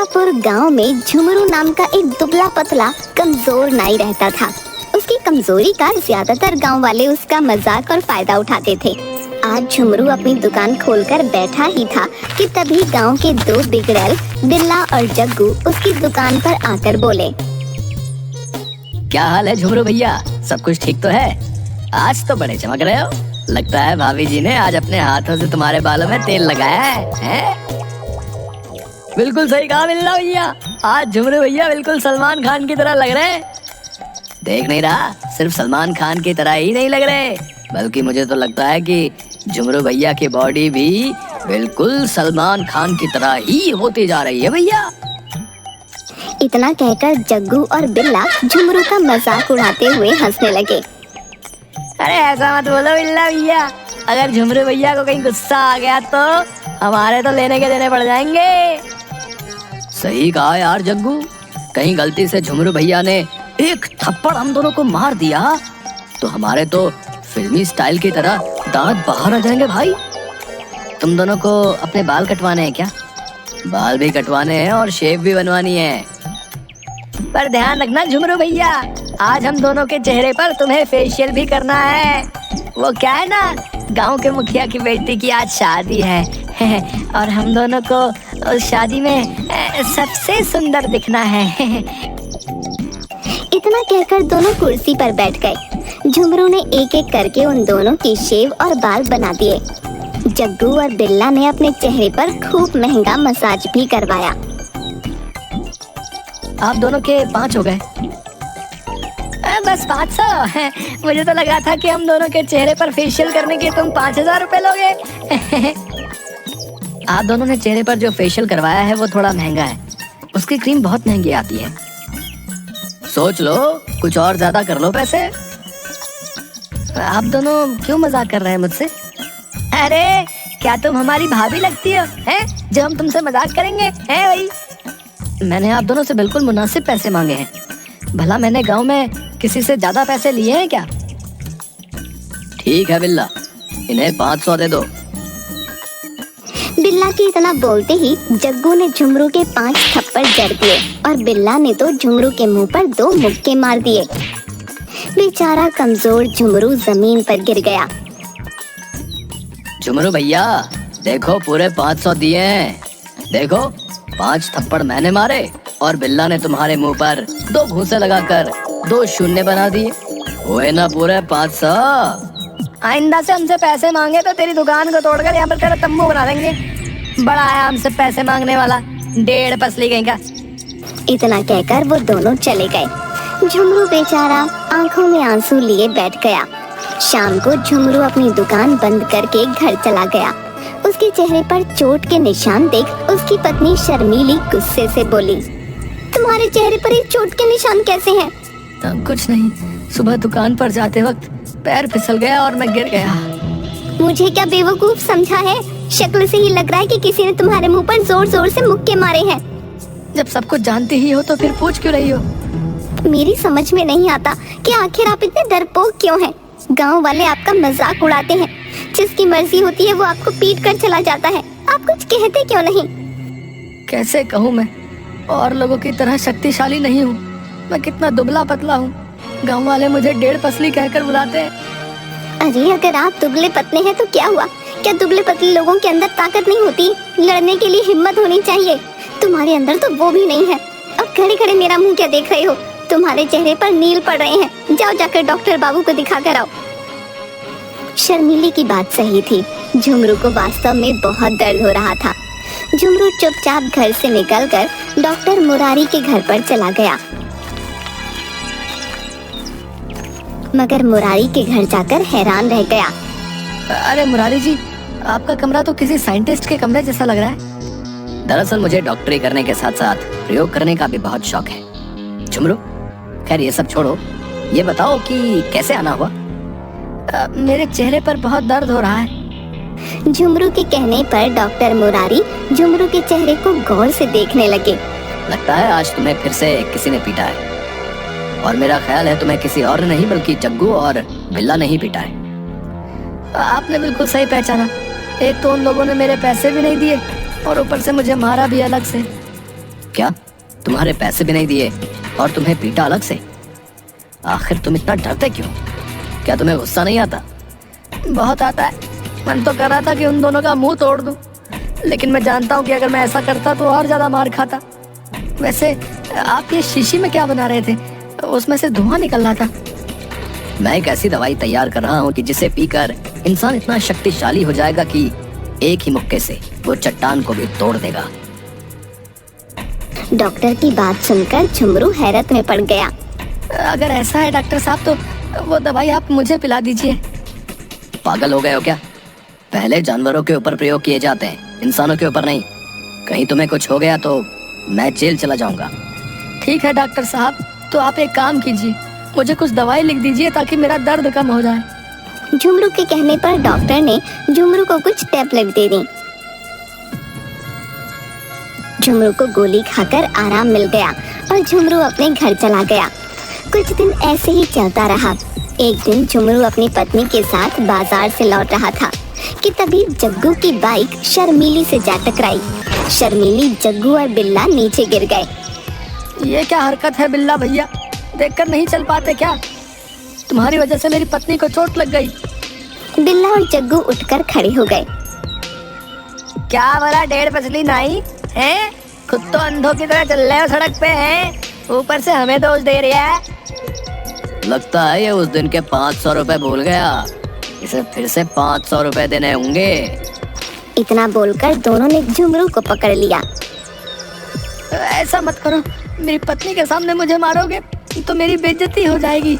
मिर्जापुर गांव में झुमरू नाम का एक दुबला पतला कमजोर नाई रहता था। उसकी कमजोरी का ज्यादातर गांव वाले उसका मजाक और फायदा उठाते थे। आज झुमरू अपनी दुकान खोलकर बैठा ही था कि तभी गांव के दो बिगड़ैल बिल्ला और जग्गू उसकी दुकान पर आकर बोले, क्या हाल है झुमरू भैया, सब कुछ ठीक तो है? आज तो बड़े चमक रहे हो। लगता है भाभी जी ने आज अपने हाथों से तुम्हारे बालों में तेल लगाया है? बिल्कुल सही कहा बिल्ला भैया, आज झुमरू भैया बिल्कुल सलमान खान की तरह लग रहे हैं। देख नहीं रहा, सिर्फ सलमान खान की तरह ही नहीं लग रहे, बल्कि मुझे तो लगता है कि झुमरू भैया की बॉडी भी बिल्कुल सलमान खान की तरह ही होती जा रही है भैया। इतना कहकर जग्गू और बिल्ला झुमरू का मजाक उड़ाते हुए हंसने लगे। अरे ऐसा मत बोलो बिल्ला भैया, अगर झुमरू भैया को कहीं गुस्सा आ गया तो हमारे तो लेने के देने पड़ जाएंगे। सही कहा यार जग्गू, कहीं गलती से झुमरू भैया ने एक थप्पड़ हम दोनों को मार दिया तो हमारे तो फिल्मी स्टाइल की तरह दांत बाहर आ जाएंगे भाई। तुम दोनों को अपने बाल कटवाने हैं क्या? बाल भी कटवाने हैं और शेव भी बनवानी है, पर ध्यान रखना झुमरू भैया, आज हम दोनों के चेहरे पर तुम्हें फेशियल भी करना है। वो क्या है ना, गांव के मुखिया की बेटी की आज शादी है और हम दोनों को उस शादी में सबसे सुंदर दिखना है। इतना कहकर दोनों कुर्सी पर बैठ गए। झुमरू ने एक एक करके उन दोनों की शेव और बाल बना दिए। जग्गू और बिल्ला ने अपने चेहरे पर खूब महंगा मसाज भी करवाया। आप दोनों के 5 हो गए। बस 500? मुझे तो लगा था कि हम दोनों के चेहरे पर फेशियल करने के तुम 5000 रुपए लोगे। आप दोनों ने चेहरे पर जो फेशियल करवाया है वो थोड़ा महंगा है, उसकी क्रीम बहुत महंगी आती है। सोच लो, कुछ और ज्यादा कर लो पैसे। आप दोनों क्यों मजाक कर रहे हैं मुझसे? अरे क्या तुम हमारी भाभी लगती हो हैं, जो हम तुमसे मजाक करेंगे हैं भाई? मैंने आप दोनों से बिल्कुल मुनासिब पैसे मांगे हैं, भला मैंने गांव में किसी से ज्यादा पैसे लिए हैं क्या? ठीक है बिल्ला, इन्हें 500 दे दो। बिल्ला के इतना बोलते ही जग्गू ने झुमरू के 5 थप्पड़ जड़ दिए और बिल्ला ने तो झुमरू के मुंह पर 2 मुक्के मार दिए। बेचारा कमजोर झुमरू जमीन पर गिर गया। झुमरू भैया देखो, पूरे 500 दिए हैं। देखो, 5 थप्पड़ मैंने मारे और बिल्ला ने तुम्हारे मुंह पर 2 घूंसे लगाकर 2 शून्य बना दिए। हुए ना पूरे 500। आइंदा से हमसे पैसे मांगे तो तेरी दुकान को तोड़कर यहाँ पर तेरा तंबू बना देंगे। बड़ा है हमसे पैसे मांगने वाला, 1.5 पसली कहीं का। इतना कहकर वो दोनों चले गए। झुमरू बेचारा आंखों में आंसू लिए बैठ गया। शाम को झुमरू अपनी दुकान बंद करके घर चला गया। उसके चेहरे पर चोट के निशान देख उसकी पत्नी शर्मीली गुस्से से बोली, तुम्हारे चेहरे पर एक चोट के निशान कैसे हैं? कुछ नहीं, सुबह दुकान पर जाते वक्त पैर फिसल गया और मैं गिर गया। मुझे क्या बेवकूफ समझा है? शक्ल से ही लग रहा है कि किसी ने तुम्हारे मुंह पर जोर जोर से मुक्के मारे हैं। जब सब कुछ जानती ही हो तो फिर पूछ क्यों रही हो? मेरी समझ में नहीं आता कि आखिर आप इतने डरपोक क्यों हैं? गांव वाले आपका मजाक उड़ाते हैं, जिसकी मर्जी होती है वो आपको पीट कर चला जाता है, आप कुछ कहते क्यों नहीं? कैसे कहूँ, मैं और लोगों की तरह शक्तिशाली नहीं हूँ। मैं कितना दुबला पतला हूँ, गांव वाले मुझे 1.5 पसली कहकर बुलाते हैं। अरे अगर आप दुबले पतले हैं तो क्या हुआ? क्या दुबले पतले लोगों के अंदर ताकत नहीं होती? लड़ने के लिए हिम्मत होनी चाहिए। तुम्हारे अंदर तो वो भी नहीं है। अब खड़े खड़े मेरा मुंह क्या देख रहे हो? तुम्हारे चेहरे पर नील पड़ रहे हैं, जाओ जाकर डॉक्टर बाबू को दिखा कर आओ। शर्मीली की बात सही थी। झुमरू को वास्तव में बहुत दर्द हो रहा था। झुमरू चुपचाप घर से निकलकर डॉक्टर मुरारी के घर पर चला गया। मगर मुरारी के घर जाकर हैरान रह गया। अरे मुरारी जी, आपका कमरा तो किसी साइंटिस्ट के कमरे जैसा लग रहा है। दरअसल मुझे डॉक्टरी करने के साथ साथ प्रयोग करने का भी बहुत शौक है। झुमरू, खैर ये सब छोड़ो, ये बताओ कि कैसे आना हुआ? मेरे चेहरे पर बहुत दर्द हो रहा है। झुमरू के कहने पर डॉक्टर मुरारी झुमरू के चेहरे को गौर से देखने लगे। लगता है आज तुम्हें फिर से किसी ने पीटा है, और मेरा ख्याल है तुम्हें किसी और ने नहीं बल्कि जग्गू और बिल्ला ने ही पीटा है। आपने बिल्कुल सही पहचाना। एक तो उन लोगों ने मेरे पैसे भी नहीं दिए और ऊपर से मुझे मारा भी अलग से। क्या तुम्हारे पैसे भी नहीं दिए और तुम्हें पीटा अलग से? आखिर तुम इतना डरते क्यों? क्या तुम्हें गुस्सा नहीं आता? बहुत आता है। मन तो कर रहा था कि उन दोनों का मुंह तोड़ दूं, लेकिन मैं जानता हूँ कि अगर मैं ऐसा करता तो और ज्यादा मार खाता। वैसे आप ये शीशी में क्या बना रहे थे? उसमें से धुआं निकल रहा था। मैं एक ऐसी दवाई तैयार कर रहा हूँ कि जिसे पीकर इंसान इतना शक्तिशाली हो जाएगा कि एक ही मुक्के से वो चट्टान को भी तोड़ देगा। डॉक्टर की बात सुनकर झुमरू हैरत में पड़ गया। अगर ऐसा है डॉक्टर साहब तो वो दवाई आप मुझे पिला दीजिए। पागल हो गए हो क्या? पहले जानवरों के ऊपर प्रयोग किए जाते हैं, इंसानों के ऊपर नहीं। कहीं तुम्हें कुछ हो गया तो मैं जेल चला जाऊंगा। ठीक है डॉक्टर साहब, तो आप एक काम कीजिए, मुझे कुछ दवाई लिख दीजिए ताकि मेरा दर्द कम हो जाए। झुमरू के कहने पर डॉक्टर ने झुमरू को कुछ टैबलेट दे दी। झुमरू को गोली खाकर आराम मिल गया और झुमरू अपने घर चला गया। कुछ दिन ऐसे ही चलता रहा। एक दिन झुमरू अपनी पत्नी के साथ बाजार से लौट रहा था कि तभी जग्गू की बाइक शर्मीली से जा टकराई। शर्मीली, जग्गू और बिल्ला नीचे गिर गए। ये क्या हरकत है बिल्ला भैया? देखकर नहीं चल पाते क्या? तुम्हारी वजह से मेरी पत्नी को चोट लग गई। बिल्ला और जग्गू उठकर खड़े हो गए। क्या बड़ा डेढ़ पसली नाई है? खुद तो अंधों की तरह चल रहे हो सड़क पे हैं, ऊपर से हमें दोष दे रही है। लगता है ये उस दिन के 500 रुपए भूल गया। इसे फिर से 500 रुपए देने होंगे। इतना बोलकर दोनों ने झुमरू को पकड़ लिया। ऐसा मत करो, मेरी पत्नी के सामने मुझे मारोगे तो मेरी बेइज्जती हो जाएगी।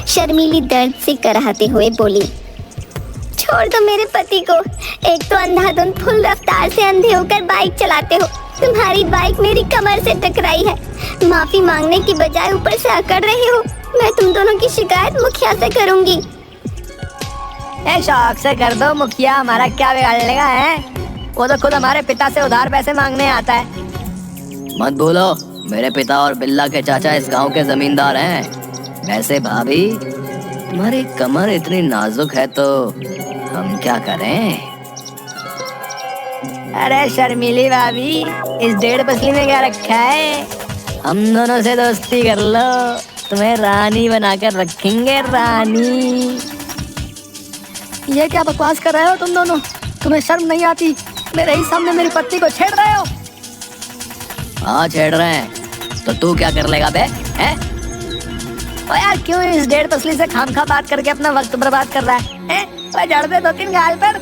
शर्मीली दर्द से कराहते हुए बोली, छोड़ दो मेरे पति को। एक तो अंधाधुंध फुल रफ्तार से अंधे होकर बाइक चलाते हो। तुम्हारी बाइक मेरी कमर से टकराई है। माफी मांगने की बजाय ऊपर से अकड़ रहे हो। मैं तुम दोनों की शिकायत मुखिया से करूंगी। शौक से कर दो, मुखिया हमारा क्या बिगाड़ लेगा है? वो तो खुद हमारे पिता से उधार पैसे मांगने आता है। मत बोलो, मेरे पिता और बिल्ला के चाचा इस गांव के जमींदार हैं। वैसे भाभी, तुम्हारी कमर इतनी नाजुक है तो हम क्या करें? अरे शर्मीली भाभी, इस डेढ़ पसली में क्या रखा है? हम दोनों से दोस्ती कर लो, तुम्हें रानी बनाकर रखेंगे, रानी। ये क्या बकवास कर रहे हो तुम दोनों? तुम्हें शर्म नहीं आती? मेरे ही सामने मेरी पत्नी को छेड़ रहे हो। हाँ छेड़ रहे हैं, तो तू क्या कर लेगा बे? हैं? ओ यार, क्यों इस डेढ़ पसली से खामखा बात करके अपना वक्त बर्बाद कर रहा है? ओए जड़ दे 2-3 गाल पर।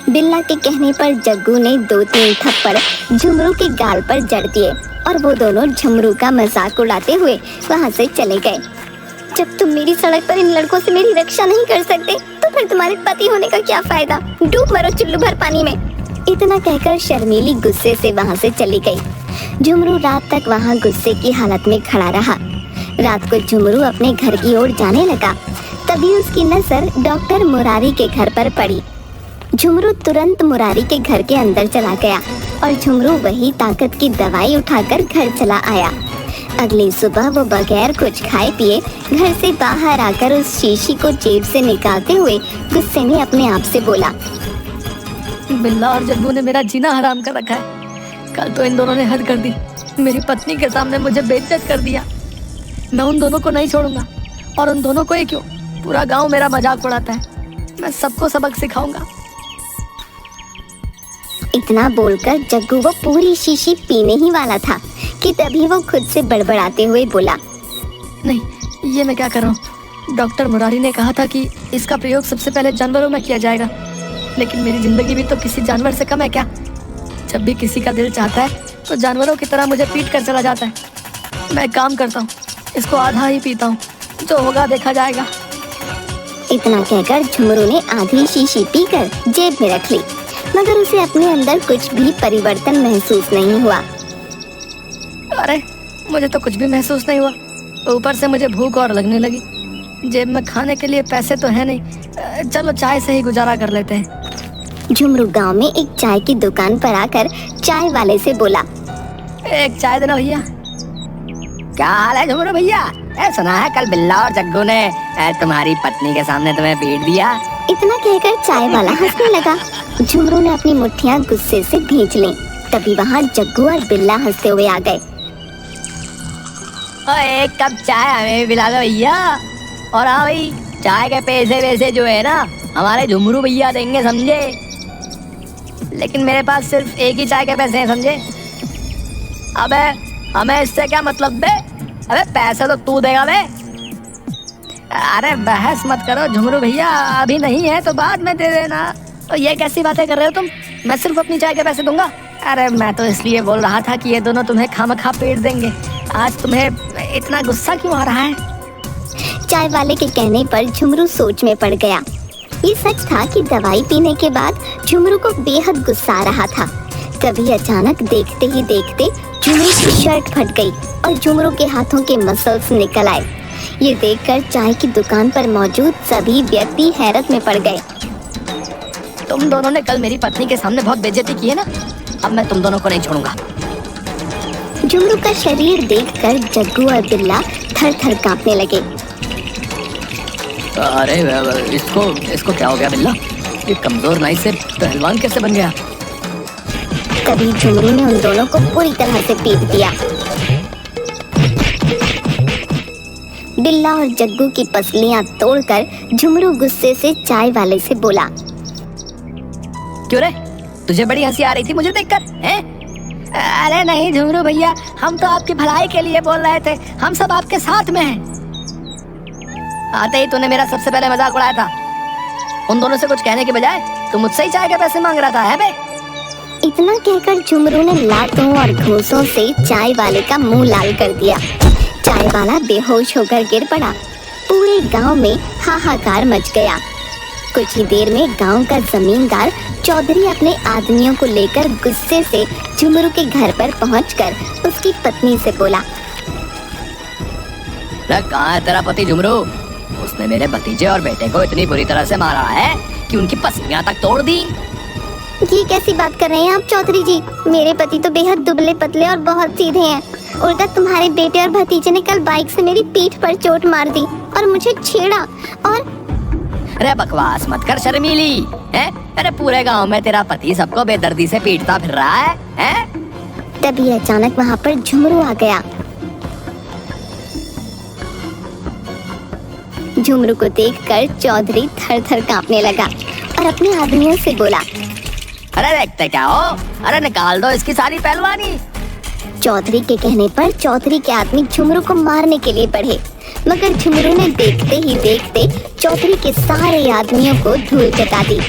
बिल्ला के कहने पर जग्गू ने 2-3 थप्पड़ झुमरू के गाल पर जड़ दिए और वो दोनों झुमरू का मजाक उड़ाते हुए वहाँ से चले गए। जब तुम मेरी सड़क पर इन लड़कों से मेरी रक्षा नहीं कर सकते तो फिर तुम्हारे पति होने का क्या फायदा? डूब मरो चुल्लू भर पानी में। इतना कहकर शर्मीली गुस्से से वहाँ से चली गई। झुमरू रात तक वहाँ गुस्से की हालत में खड़ा रहा। रात को झुमरू अपने घर की ओर जाने लगा, तभी उसकी नजर डॉक्टर मुरारी के घर पर पड़ी। झुमरू तुरंत मुरारी के घर के अंदर चला गया और झुमरू वही ताकत की दवाई उठाकर घर चला आया। अगली सुबह वो बगैर कुछ खाए पिए घर से बाहर आकर उस शीशी को जेब से निकालते हुए गुस्से में अपने आप से बोला, बिल्ला और जग्गू ने मेरा जीना हराम कर रखा है। कल तो इन दोनों ने हद कर दी, मेरी पत्नी के सामने मुझे बेइज्जत कर दिया। मैं उन दोनों को नहीं छोड़ूंगा, और उन दोनों को ही क्यों, पूरा गांव मेरा मजाक उड़ाता है। मैं सबको सबक सिखाऊंगा। इतना बोलकर जग्गू वो पूरी शीशी पीने ही वाला था कि तभी वो खुद से बड़बड़ाते हुए बोला, नहीं, ये मैं क्या कर रहा हूँ? डॉक्टर मुरारी ने कहा था कि इसका प्रयोग सबसे पहले जानवरों में किया जाएगा, लेकिन मेरी जिंदगी भी तो किसी जानवर से कम है क्या? जब भी किसी का दिल चाहता है तो जानवरों की तरह मुझे पीट कर चला जाता है। मैं काम करता हूँ, इसको आधा ही पीता हूँ, जो होगा देखा जाएगा। इतना कहकर झुमरू ने आधी शीशी पीकर जेब में रख ली, मगर उसे अपने अंदर कुछ भी परिवर्तन महसूस नहीं हुआ। अरे मुझे तो कुछ भी महसूस नहीं हुआ, ऊपर से मुझे भूख और लगने लगी। जेब में खाने के लिए पैसे तो है नहीं, चलो चाय से ही गुजारा कर लेते हैं। झुमरू गांव में एक चाय की दुकान पर आकर चाय वाले से बोला, एक चाय देना भैया। क्या हाल है झुमरू भैया? सुना है कल बिल्ला और जग्गू ने तुम्हारी पत्नी के सामने तुम्हें पीट दिया। इतना कहकर चाय वाला हंसने लगा। झुमरू ने अपनी मुट्ठियां गुस्से से भींच लीं। तभी वहाँ जग्गू और बिल्ला हंसते हुए आ गए। एक कप चाय हमें भी पिला दो भैया। और हाँ भाई, चाय के पैसे वैसे जो है ना हमारे झुमरू भैया देंगे, समझे? लेकिन मेरे पास सिर्फ एक ही चाय के पैसे हैं, समझे? अबे हमें इससे क्या मतलब बे? अबे पैसे तो तू देगा बे। अरे बहस मत करो झुमरू भैया, अभी नहीं है तो बाद में दे देना। तो ये कैसी बातें कर रहे हो तुम? मैं सिर्फ अपनी चाय के पैसे दूंगा। अरे मैं तो इसलिए बोल रहा था कि ये दोनों तुम्हें खामखा पेट देंगे। आज तुम्हें इतना गुस्सा क्यों आ रहा है? चाय वाले के कहने पर झुमरू सोच में पड़ गया। ये सच था कि दवाई पीने के बाद झुमरू को बेहद गुस्सा आ रहा था। तभी अचानक देखते ही देखते झुमरू की शर्ट फट गई और झुमरू के हाथों के मसल्स निकल आए। ये देखकर चाय की दुकान पर मौजूद सभी व्यक्ति हैरत में पड़ गए। तुम दोनों ने कल मेरी पत्नी के सामने बहुत बेइज्जती की है ना, अब मैं तुम दोनों को नहीं छोड़ूंगा। झुमरू का शरीर देखकर जग्गू और बिल्ला थर थर कांपने लगे। अरे इसको क्या हो गया बिल्ला? ये कमजोर नाई से पहलवान कैसे बन गया? तभी झुमरू ने उन दोनों को पूरी तरह से पीट दिया। बिल्ला और जग्गू की पसलियां तोड़कर झुमरू गुस्से से चाय वाले से बोला, क्यों रे, तुझे बड़ी हंसी आ रही थी मुझे देखकर, हैं? अरे नहीं झुमरू भैया, हम तो आपकी भलाई के लिए बोल रहे थे, हम सब आपके साथ में हैं। आते ही तूने मेरा सबसे पहले मजाक उड़ाया था। उन दोनों से कुछ कहने के बजाय तू मुझसे ही चाय के पैसे मांग रहा था, है बे? इतना कहकर झुमरू ने लातों और घूंसों से चाय वाले का मुंह लाल कर दिया। चाय वाला बेहोश होकर गिर पड़ा। पूरे गांव में हाहाकार मच गया। कुछ ही देर में गांव का जमींदार चौधरी अपने आदमियों को लेकर गुस्से से झुमरू के घर पर पहुंचकर उसकी पत्नी से बोला, कहाँ है तेरा पति झुमरू? उसने मेरे भतीजे और बेटे को इतनी बुरी तरह से मारा है कि उनकी पसलियां तक तोड़ दी। ये कैसी बात कर रहे हैं आप चौधरी जी? मेरे पति तो बेहद दुबले पतले और बहुत सीधे हैं। उल्टा तुम्हारे बेटे और भतीजे ने कल बाइक से मेरी पीठ पर चोट मार दी और मुझे छेड़ा और... अरे बकवास मत कर शर्मीली, हैं? अरे पूरे गांव में तेरा पति सबको बेदर्दी से पीटता फिर रहा है, हैं? तभी अचानक वहाँ पर झुमरू आ गया। झुमरू को देखकर चौधरी थर थर कांपने लगा और अपने आदमियों से बोला, अरे देखते क्या हो, अरे निकाल दो इसकी सारी पहलवानी। चौधरी के कहने पर चौधरी के आदमी झुमरू को मारने के लिए बढ़े, मगर झुमरू ने देखते ही देखते चौधरी के सारे आदमियों को धूल चटा दी।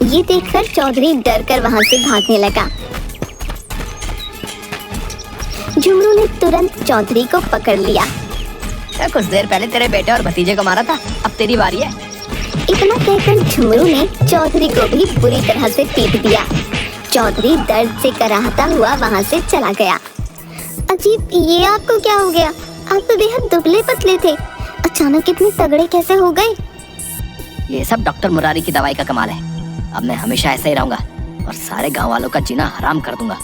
ये देखकर चौधरी डरकर वहाँ से भागने लगा। झुमरू ने तुरंत चौधरी को पकड़ लिया। कुछ देर पहले तेरे बेटे और भतीजे को मारा था, अब तेरी बारी है। इतना कहकर झुमरू ने चौधरी को भी बुरी तरह से पीट दिया। चौधरी दर्द से कराहता हुआ वहाँ से चला गया। अजीब, ये आपको क्या हो गया? आप तो बेहद दुबले पतले थे, अचानक इतने तगड़े कैसे हो गए? ये सब डॉक्टर मुरारी की दवाई का कमाल है। अब मैं हमेशा ऐसा ही रहूंगा और सारे गांव वालों का जीना हराम कर दूंगा।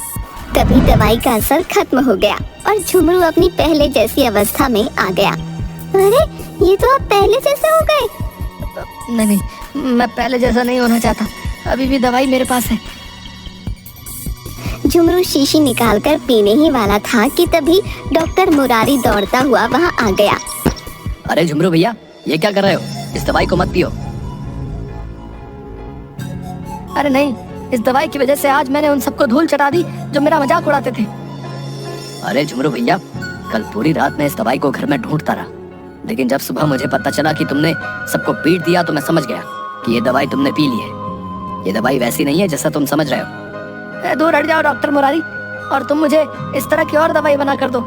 तभी दवाई का असर खत्म हो गया और झुमरू अपनी पहले जैसी अवस्था में आ गया। अरे ये तो आप पहले जैसे हो गए। नहीं, मैं पहले जैसा नहीं होना चाहता, अभी भी दवाई मेरे पास है। झुमरू शीशी निकालकर पीने ही वाला था कि तभी डॉक्टर मुरारी दौड़ता हुआ वहाँ आ गया। अरे झुमरू भैया, ये क्या कर रहे हो? इस दवाई को मत पियो। अरे नहीं, इस दवाई की वजह से आज मैंने उन सबको धूल चटा दी जो मेरा मजाक उड़ाते थे। अरे झुमरू भैया, कल पूरी रात मैं इस दवाई को घर में ढूंढता रहा, लेकिन जब सुबह मुझे पता चला कि तुमने सबको पीट दिया तो मैं समझ गया कि ये दवाई तुमने पी ली है। ये दवाई वैसी नहीं है जैसा तुम समझ रहे हो। दूर हट जाओ डॉक्टर मुरारी, और तुम मुझे इस तरह की और दवाई बना कर दो।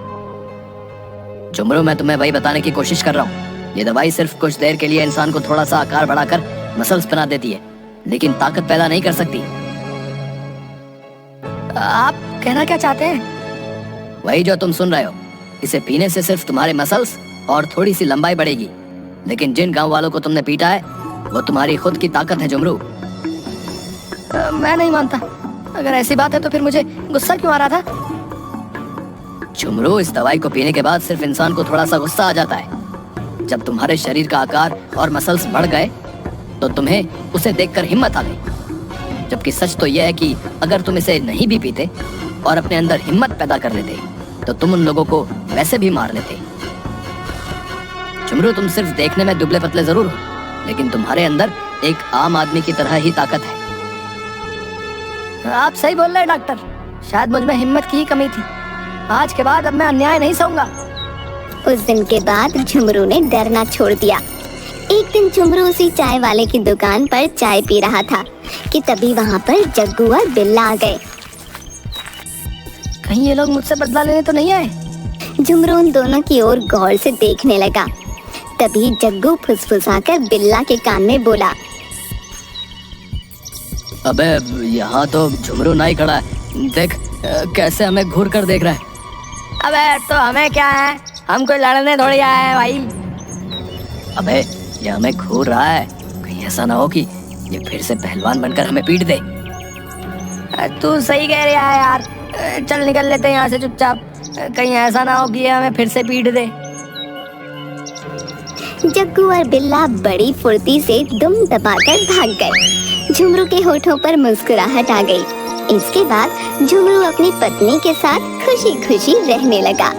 झुमरू, मैं तुम्हें वही बताने की कोशिश कर रहा हूँ। ये दवाई सिर्फ कुछ देर के लिए इंसान को थोड़ा सा आकार बढ़ाकर मसल्स बना देती है, लेकिन ताकत पैदा नहीं कर सकती। आप कहना क्या चाहते हैं? वही जो तुम सुन रहे हो। इसे पीने से सिर्फ तुम्हारे मसल्स और थोड़ी सी लंबाई बढ़ेगी, लेकिन जिन गांव वालों को तुमने पीटा है वो तुम्हारी खुद की ताकत है झुमरू। मैं नहीं मानता। अगर ऐसी बात है तो फिर मुझे गुस्सा क्यों आ रहा था? झुमरू, इस दवाई को पीने के बाद सिर्फ इंसान को थोड़ा सा गुस्सा आ जाता है। जब तुम्हारे शरीर का आकार और मसल्स बढ़ गए तो तुम्हें उसे देखकर हिम्मत आ गई। जबकि सच तो यह है कि अगर तुम इसे नहीं भी पीते और अपने अंदर हिम्मत पैदा कर लेते तो तुम उन लोगों को वैसे भी मार लेते। झुमरू, तुम सिर्फ देखने में दुबले पतले जरूर हो, लेकिन तुम्हारे अंदर एक आम आदमी की तरह ही ताकत है। आप सही बोल रहे हैं डॉक्टर, शायद मुझ में हिम्मत की ही कमी थी। आज के बाद अब मैं अन्याय नहीं सहूंगा। उस दिन के बाद झुमरू ने डरना छोड़ दिया। एक दिन झुमरू उसी चाय वाले की दुकान पर चाय पी रहा था कि तभी वहाँ पर जग्गू और बिल्ला आ गए। कहीं ये लोग मुझसे बदला लेने तो नहीं आए? झुमरू उन दोनों की ओर गौर से देखने लगा। तभी जग्गू फुसफुसाकर बिल्ला के कान में बोला, अबे यहाँ तो झुमरू ना ही खड़ा है, देख कैसे हमें घूर कर देख रहा है। अबे तो हमें क्या है, हम कोई लड़ने थोड़ी आए हैं भाई। अबे ये हमें घूर रहा है, कहीं ऐसा ना हो कि ये फिर से पहलवान बनकर हमें पीट दे। तू सही कह रहा है यार, चल निकल लेते हैं यहाँ से चुपचाप, कहीं ऐसा ना हो कि ये हमें फिर से पीट दे। जग्गू और बिल्ला बड़ी फुर्ती से दुम दबाकर भाग गए। झुमरू के होठों पर मुस्कुराहट आ गई। इसके बाद झुमरू अपनी पत्नी के साथ खुशी खुशी रहने लगा।